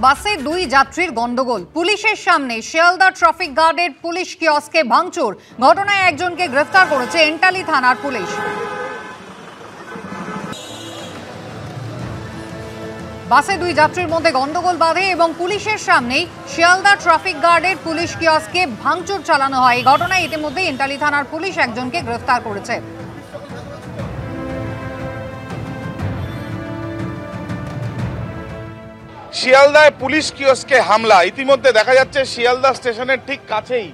বাসে দুই যাত্রীর গন্ডগোল, পুলিশের সামনে শিয়ালদা ট্রাফিক গার্ডের পুলিশ কিয়স্কে ভাঙচুর। ঘটনায় একজনকে গ্রেফতার করেছে এন্টালি থানার পুলিশ। বাসে দুই যাত্রীর মধ্যে গন্ডগোল বাধে এবং পুলিশের সামনেই শিয়ালদা ট্রাফিক গার্ডের পুলিশ কিয়স্কে ভাঙচুর চালানো হয়। এই ঘটনায় ইতিমধ্যে এন্টালি থানার পুলিশ একজনকে গ্রেফতার করেছে। শিয়ালদায় পুলিশ কিয়স্কে হামলা। ইতিমধ্যে দেখা যাচ্ছে শিয়ালদা স্টেশনের ঠিক কাছেই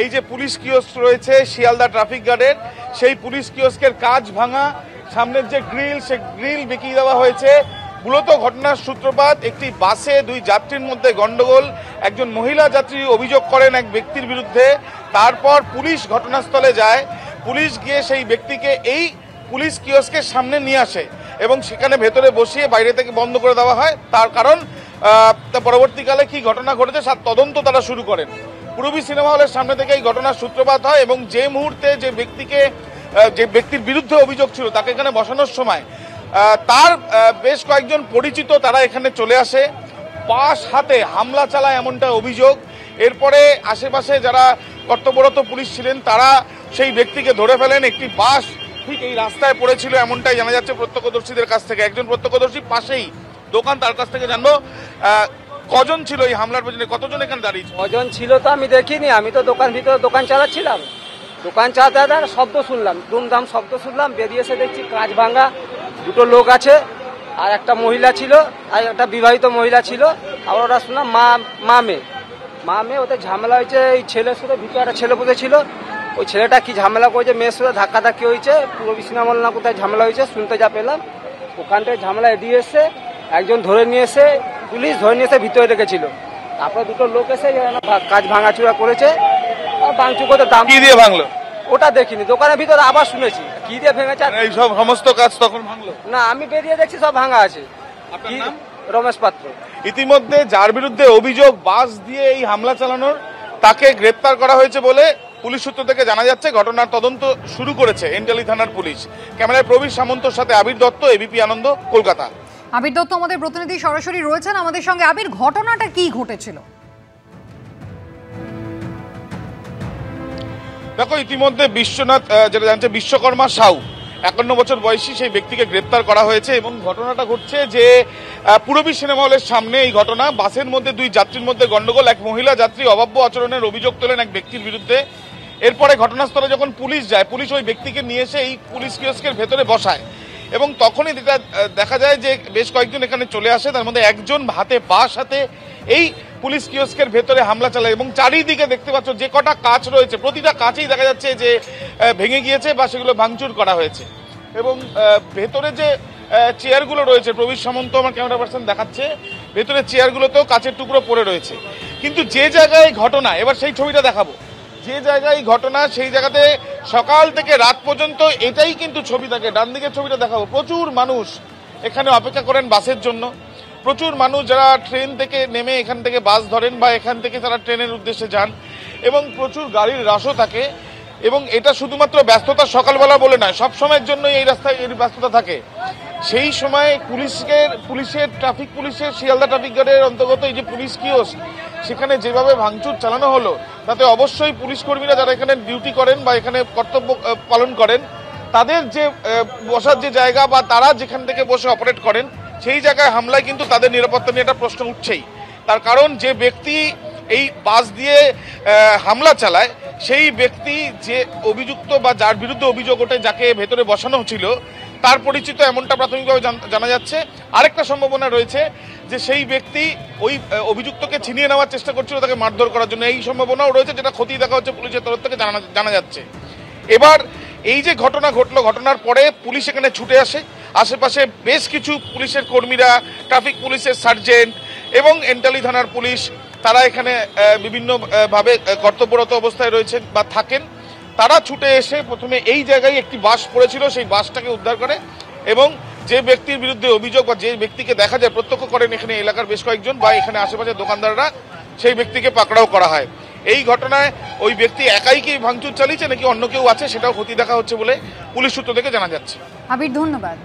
এই যে পুলিশ কিয়স্ক রয়েছে শিয়ালদা ট্রাফিক গার্ডের, সেই পুলিশ কিয়স্কের কাজ ভাঙা, সামনের যে গ্রিল সে গ্রিল বেঁকিয়ে দেওয়া হয়েছে। মূলত ঘটনার সূত্রপাত একটি বাসে দুই যাত্রীর মধ্যে গন্ডগোল। একজন মহিলা যাত্রী অভিযোগ করেন এক ব্যক্তির বিরুদ্ধে, তারপর পুলিশ ঘটনাস্থলে যায়। পুলিশ গিয়ে সেই ব্যক্তিকে এই পুলিশ কিয়স্কের সামনে নিয়ে আসে এবং সেখানে ভেতরে বসিয়ে বাইরে থেকে বন্ধ করে দেওয়া হয়। তার কারণ পরবর্তীকালে কি ঘটনা ঘটেছে তার তদন্ত তারা শুরু করেন। পূরবী সিনেমা হলের সামনে থেকে এই ঘটনার সূত্রপাত হয় এবং যে মুহূর্তে যে ব্যক্তির বিরুদ্ধে অভিযোগ ছিল তাকে এখানে বসানোর সময় তার বেশ কয়েকজন পরিচিত তারা এখানে চলে আসে, পাশ হাতে হামলা চালায় এমনটা অভিযোগ। এরপরে আশেপাশে যারা কর্তব্যরত পুলিশ ছিলেন তারা সেই ব্যক্তিকে ধরে ফেলেন। একটি বাস ঠিক এই রাস্তায় পড়েছিল এমনটাই জানা যাচ্ছে প্রত্যক্ষদর্শীদের কাছ থেকে। একজন প্রত্যক্ষদর্শী পাশেই দোকান, তার কাছ থেকে জানবো কজন ছিল এই হামলার পেছনে, কতজন এখানে দাঁড়িয়েছে? কজন ছিল তো আমি দেখিনি, আমি তো ভিতরে দোকান চালাচ্ছিলাম। দোকান চালাতে শব্দ শুনলাম, দুমদাম শব্দ শুনলাম, বেরিয়ে এসে দেখছি কাঁচ ভাঙা, দুটো লোক আছে আর একটা মহিলা ছিল আর একটা বিবাহিত মহিলা ছিল। আর ওরা শুনলাম মা মেয়ে ওদের ঝামেলা হয়েছে। এই ছেলের সাথে ভিতরে একটা ছেলে বসেছিল, ওই ছেলেটা কি ঝামেলা করেছে, মেয়ের সাথে ধাক্কাধাক্কি হয়েছে, পূরবী সিনেমা হল না কোথায় ঝামেলা হয়েছে শুনতে যা পেলাম। ওখান থেকে ঝামেলা এড়িয়ে এসে একজন ধরে নিয়ে এসে পুলিশ ধরে নিয়ে এসে ভিতরে রেখেছিল। তারপরে দুটো লোক এসে কাজ ভাঙাচুরা করেছে। ভাঙচুর করতে দাম কি দিয়ে ভাঙলো ওটা দেখিনি, দোকানের ভিতরে আবার শুনেছি কি দিয়ে ভেঙেছে। এই সব সমস্ত কাজ তখন ভাঙলো না, আমি বেরিয়ে দেখছি সব ভাঙা আছে। রমেশ পাত্র। ইতিমধ্যে যার বিরুদ্ধে অভিযোগ বাস দিয়ে এই হামলা চালানোর, তাকে গ্রেপ্তার করা হয়েছে বলে পুলিশ সূত্র থেকে জানা যাচ্ছে। ঘটনার তদন্ত শুরু করেছে এন্টালি থানার পুলিশ। ক্যামেরায় প্রবীর সামন্তর সাথে আবির দত্ত, এবিপি আনন্দ, কলকাতা। আবির দত্ত আমাদের প্রতিনিধি সরাসরি রয়েছেন আমাদের সঙ্গে। আবির, ঘটনাটা কি ঘটেছিল? দেখো, ইতিমধ্যে বিশ্বনাথ যেটা জানছে বিশ্বকর্মা সাউ 51 বছর বয়সী সেই ব্যক্তিকে গ্রেপ্তার করা হয়েছে এবং ঘটনাটা ঘটছে যে পূরবী সিনেমা হলের সামনে এই ঘটনা। বাসের মধ্যে দুই যাত্রীর মধ্যে গন্ডগোল, এক মহিলা যাত্রী অবাব্য আচরণের অভিযোগ তোলেন এক ব্যক্তির বিরুদ্ধে। এরপরে ঘটনাস্থলে যখন পুলিশ যায়, পুলিশ ওই ব্যক্তিকে নিয়ে এসে এই পুলিশ কিয়স্কের ভেতরে বসায় এবং তখনই যেটা দেখা যায় যে বেশ কয়েকজন এখানে চলে আসে। তার মধ্যে একজন বাস হাতে এই পুলিশ কিয়স্কের ভেতরে হামলা চালায় এবং চারিদিকে দেখতে পাচ্ছ যে কটা কাঁচ রয়েছে প্রতিটা কাঁচেই দেখা যাচ্ছে যে ভেঙে গিয়েছে বা সেগুলো ভাঙচুর করা হয়েছে। এবং ভেতরে যে চেয়ারগুলো রয়েছে, প্রবীর সামন্ত আমার ক্যামেরা পার্সন দেখাচ্ছে, ভেতরে চেয়ারগুলোতেও কাঁচের টুকরো পড়ে রয়েছে। কিন্তু যে জায়গায় ঘটনা, এবার সেই ছবিটা দেখাবো, যে জায়গায় ঘটনা সেই জায়গাতে সকাল থেকে রাত পর্যন্ত এটাই কিন্তু ছবি থাকে। ডান দিকের ছবিটা দেখাবো, প্রচুর মানুষ এখানে অপেক্ষা করেন বাসের জন্য। প্রচুর মানুষ যারা ট্রেন থেকে নেমে এখান থেকে বাস ধরেন বা এখান থেকে তারা ট্রেনের উদ্দেশ্যে যান এবং প্রচুর গাড়ির রাশও থাকে। এবং এটা শুধুমাত্র ব্যস্ততা সকালবেলা বলে নয়, সবসময়ের জন্যই এই রাস্তায় এর ব্যস্ততা থাকে। সেই সময় পুলিশের ট্রাফিক পুলিশের শিয়ালদা ট্রাফিক গার্ডের অন্তর্গত এই যে পুলিশ কিয়স্ক, সেখানে যেভাবে ভাঙচুর চালানো হলো তাতে অবশ্যই পুলিশ কর্মীরা যারা এখানে ডিউটি করেন বা এখানে কর্তব্য পালন করেন তাদের যে বসার যে জায়গা বা তারা যেখান থেকে বসে অপারেট করেন সেই জায়গায় হামলায় কিন্তু তাদের নিরাপত্তা নিয়ে একটা প্রশ্ন উঠছেই। তার কারণ যে ব্যক্তি এই বাস দিয়ে হামলা চালায় সেই ব্যক্তি যে অভিযুক্ত বা যার বিরুদ্ধে অভিযোগ ওঠে, যাকে ভেতরে বসানো ছিল, তার পরিচিত এমনটা প্রাথমিকভাবে জানা যাচ্ছে। আরেকটা সম্ভাবনা রয়েছে যে সেই ব্যক্তি ওই অভিযুক্তকে ছিনিয়ে নেওয়ার চেষ্টা করছিল তাকে মারধর করার জন্য, এই সম্ভাবনাও রয়েছে, যেটা খতিয়ে দেখা হচ্ছে পুলিশের তরফ থেকে জানা যাচ্ছে। এবার এই যে ঘটনা ঘটলো, ঘটনার পরে পুলিশ এখানে ছুটে আসে। আশেপাশে বেশ কিছু পুলিশের কর্মীরা, ট্রাফিক পুলিশের সার্জেন্ট এবং এন্টালি থানার পুলিশ তারা এখানে বিভিন্নভাবে কর্তব্যরত অবস্থায় রয়েছেন বা থাকেন। তারা ছুটে এসে প্রথমে এই জায়গায় একটি বাস পড়েছিল সেই বাসটাকে উদ্ধার করে এবং যে ব্যক্তির বিরুদ্ধে অভিযোগ বা যে ব্যক্তিকে দেখা যায় প্রত্যক্ষ করেন এখানে এলাকার বেশ কয়েকজন বা এখানে আশেপাশে দোকানদাররা, সেই ব্যক্তিকে পাকড়াও করা হয়। এই ঘটনায় ওই ব্যক্তি একাই কি ভাঙচুর চালিয়েছে নাকি অন্য কেউ আছে সেটাও খতিয়ে দেখা হচ্ছে বলে পুলিশ সূত্র থেকে জানা যাচ্ছে। আবির, ধন্যবাদ।